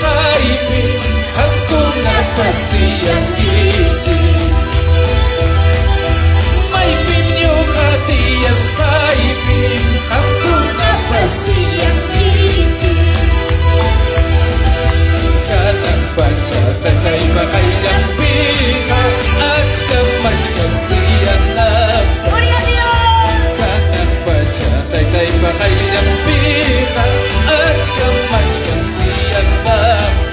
kaibig, aku na pasti yang izin. May pinyong hati yang kaibig, aku na pasti yang izin. Kanang baca tandai pakai yang pihak, askam majkan tiang nafas. Kanang baca tandai pakai yang pihak, askam majkan tiang nafas.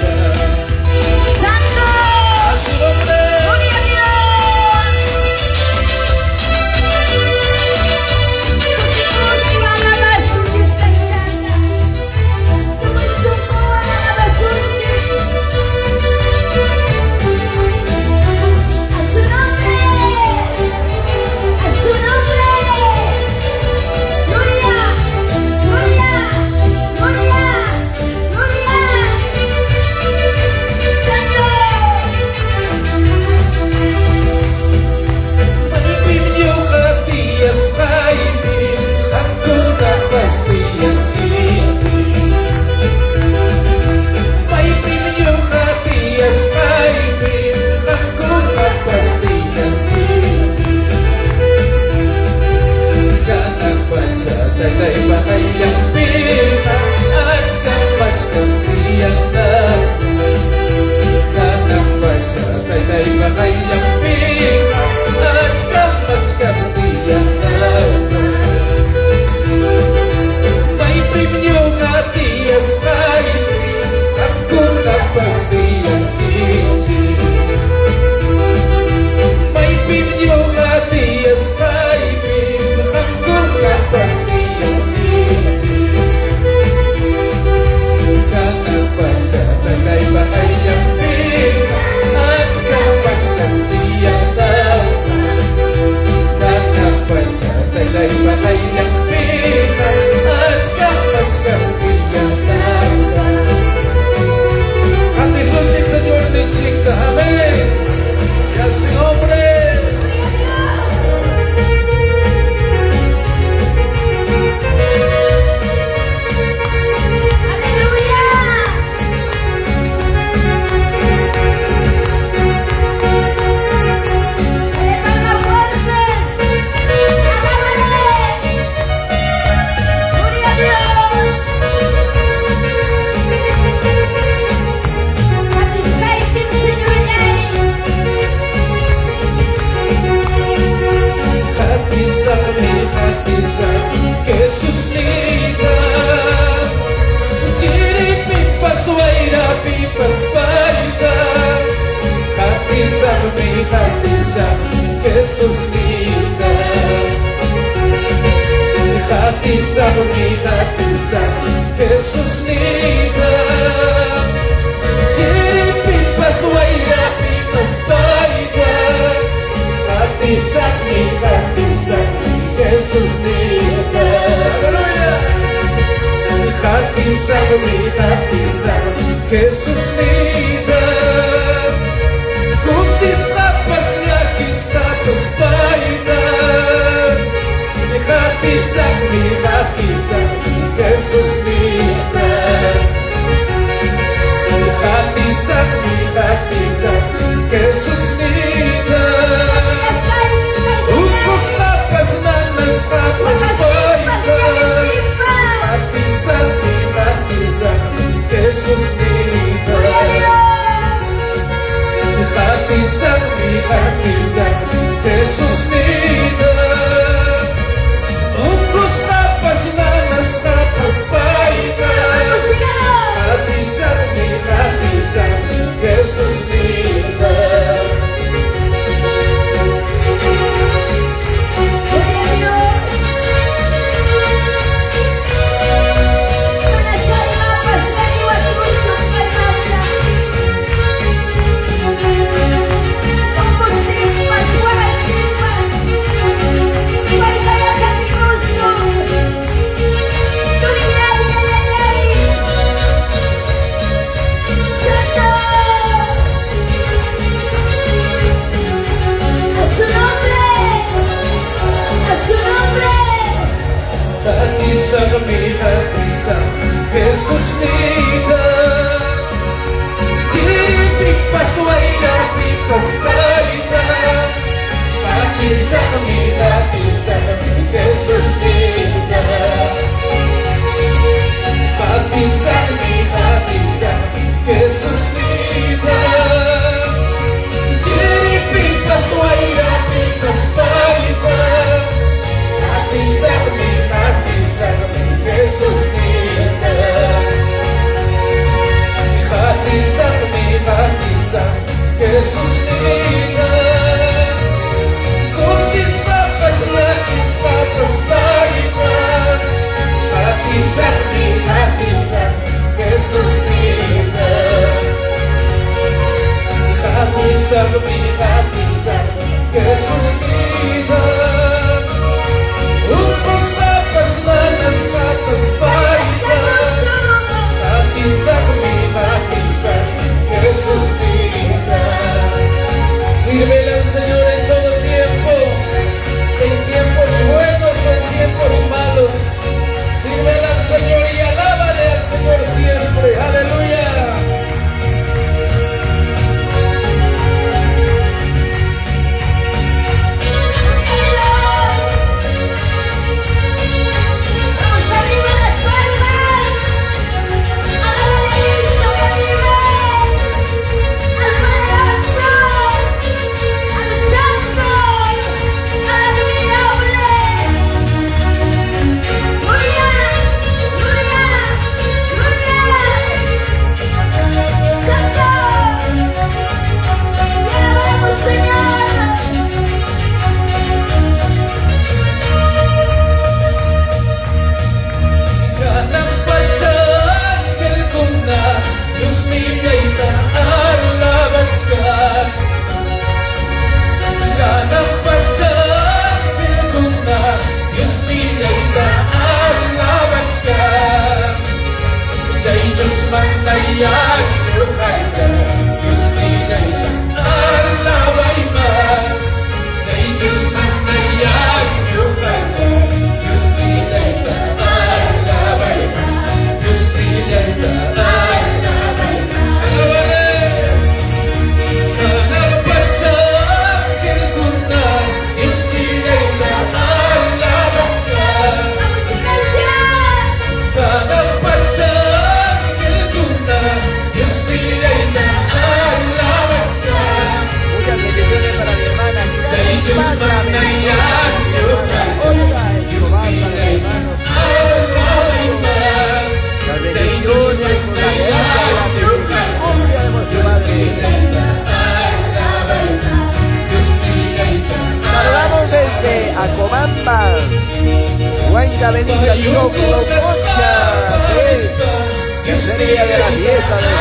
que suscita. Jadi pintas waira, pintas paita. Hati sakti que suscita. Hati sakti que suscita. Kusis papas lakis papas paita. Hati sakti que suscita. Hati sakti que suscita. Upos papas lanas papas paita. Hati sakti que suscita. Sírvele al Señor en todo tiempo, en tiempos buenos o en tiempos malos. Sírvele al Señor y alábale al Señor siempre. Aleluya. Huanca Benita Choclo Concha, tercer día de la fiesta del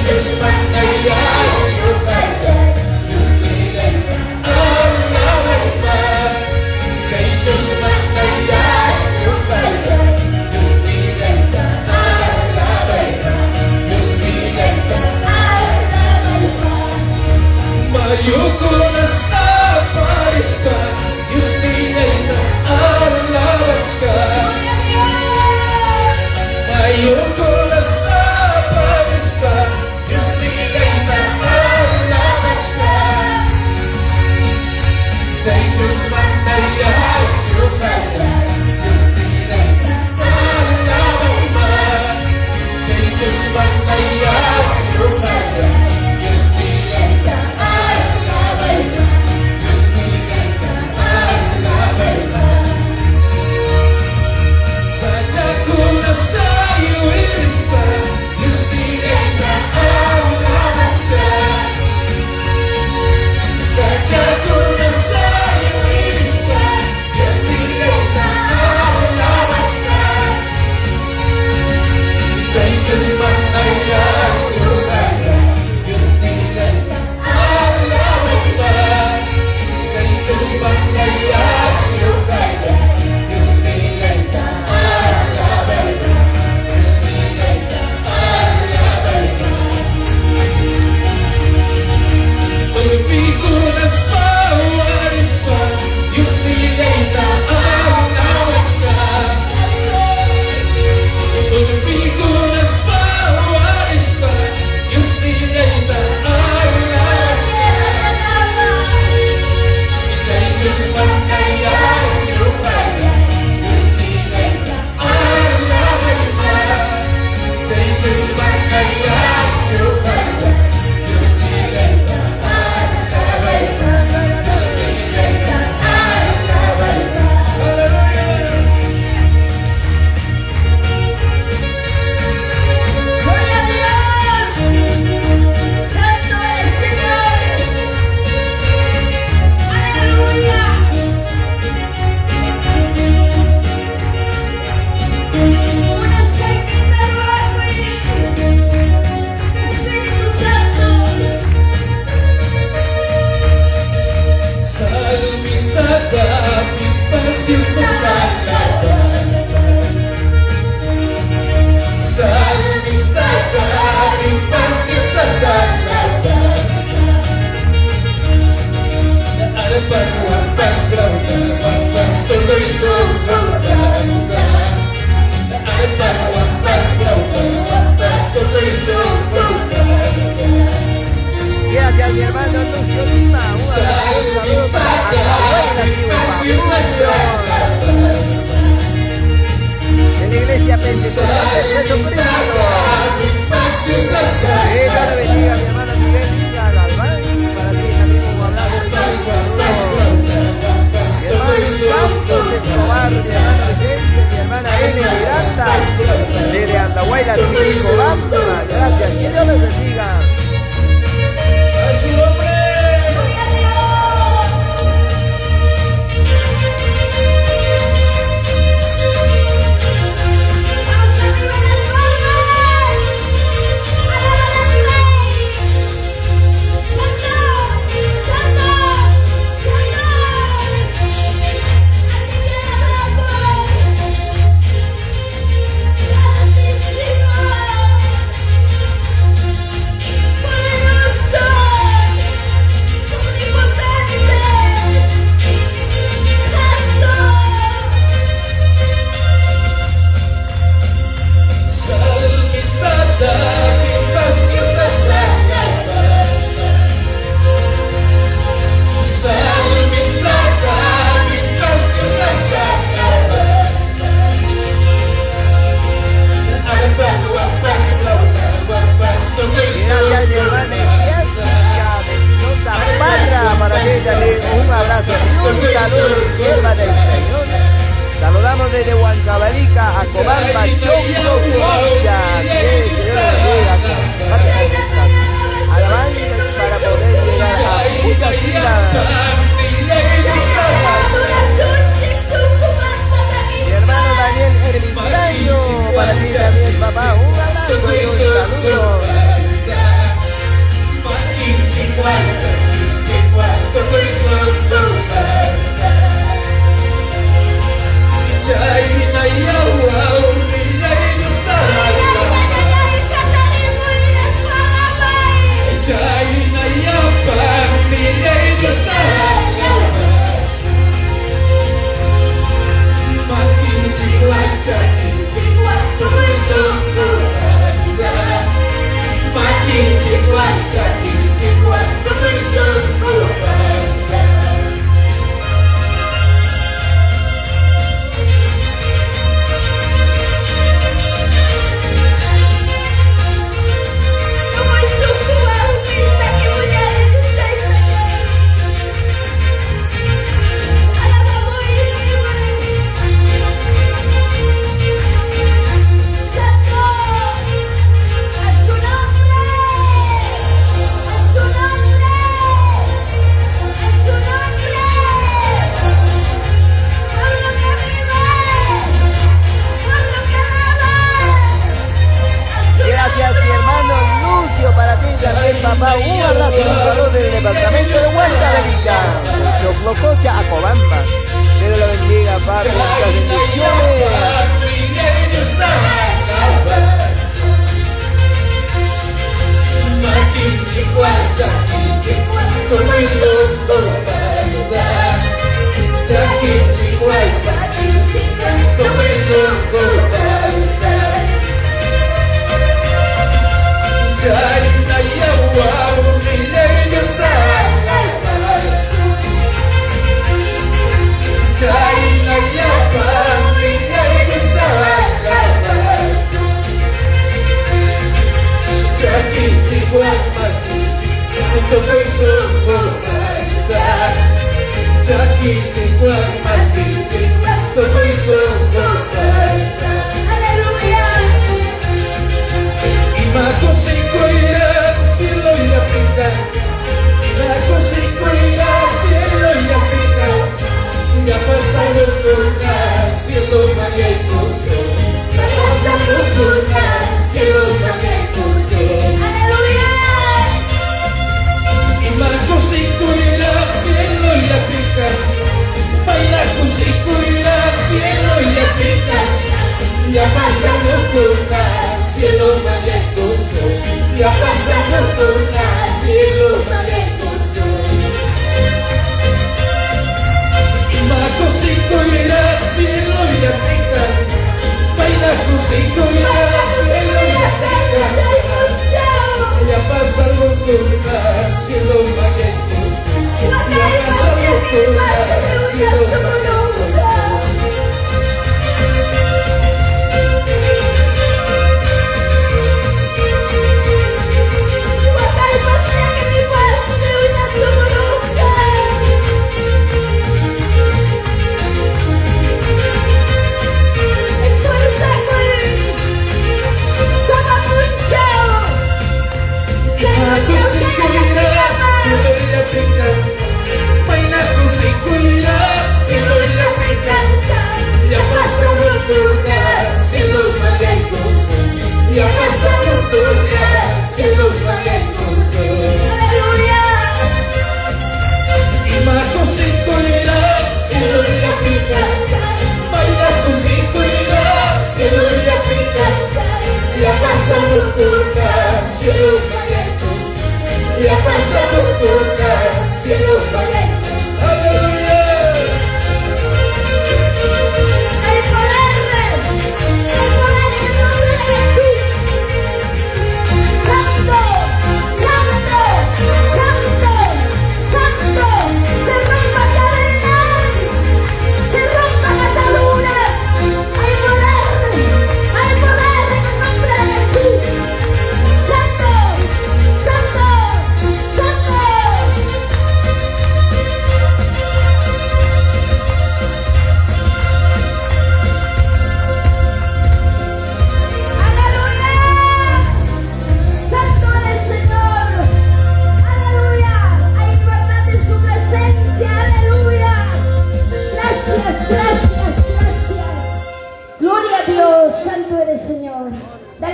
Dios mandayayo kaya Dios nilay alabay pa Kay Diyos mandayayo kaya Diyos nilay alabay pa Diyos nilay alabay pa Mayuko na sa paris ka Diyos nilay alabay ka Mayuko na sa paris ka Diyos nilay alabay ka Kay Diyos mandayayo kaya Diyos nilay alabay pa Kay Diyos mandayayo kaya Diyos nilay alabay pa Diyos nilay alabay pa Sadya ko na sa'yo ilispa Diyos nilay alabay ka Sadya ko na sa'yo ilispa Diyos nilay alabay ka Kay Diyos mandayayo kaya Diyos nilay alabay pa Kay Diyos mandayayo kaya Diyos nilay alabay pa Diyos nilay alabay pa Pagpikulas pa, waris pa Diyos nilay alabay ka Pagpikulas pa, waris pa Diyos nilay alabay ka Kay Diyos mandayayo kaya Diyos nilay alabay pa Kay Diyos mandayayo kaya Diyos nilay alabay pa Diyos nilay alabay pa Hallelujah! Gloria a Dios, Santo el Señor, aleluya. Una secreta bajo Espíritu Santo. Salmisada, mi paz Dios nos alabanza Salmisada, mi paz Dios nos alabanza Alban wampas grauda, wampas tuloy suguda Alban wampas grauda, wampas tuloy suguda Gracias mi hermano Lucio Lima. Un saludo para la abuela Vivo Fabuloso. En la iglesia Pentecostal de Jesucristo. Que Dios le bendiga mi hermano Miguel Liga Galván. Para ti también un abrazo de saludo. Mi hermano Santos Escobar, mi hermano Vicente, mi hermana Ene Miranda. Desde Andahuayla, Cobamba. Gracias, que Dios les bendiga. ¡A su nombre! Gloria a Dios. Vamos arriba las palmas. Alaban al Rey. Santo, Santo, Santo. A ti te adoramos. Santísimo. bien, papá. Un abrazo, un saludo del departamento de Huancavelica. Choclococha, Acobamba. Dios lo bendiga, papi. Muchas bendiciones.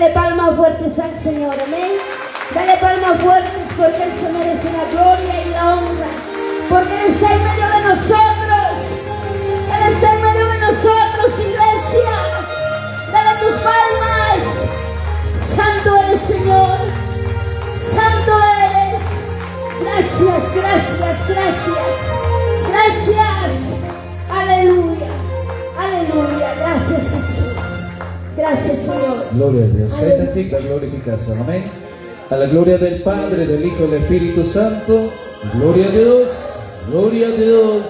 Dale palmas fuertes al Señor, amén. Dale palmas fuertes porque Él se merece la gloria y la honra. Porque Él está en medio de nosotros. Él está en medio de nosotros, iglesia. Dale tus palmas. Santo eres, Señor. Santo eres. Gracias, gracias, gracias. Gracias. Aleluya. Aleluya. Gracias, Jesús. Gracias, Señor. Gloria a Dios. Esta chica glorificación. Amén. A la gloria del Padre, del Hijo y del Espíritu Santo. Gloria a Dios. Gloria a Dios.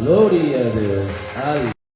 Gloria a Dios. Aleluya.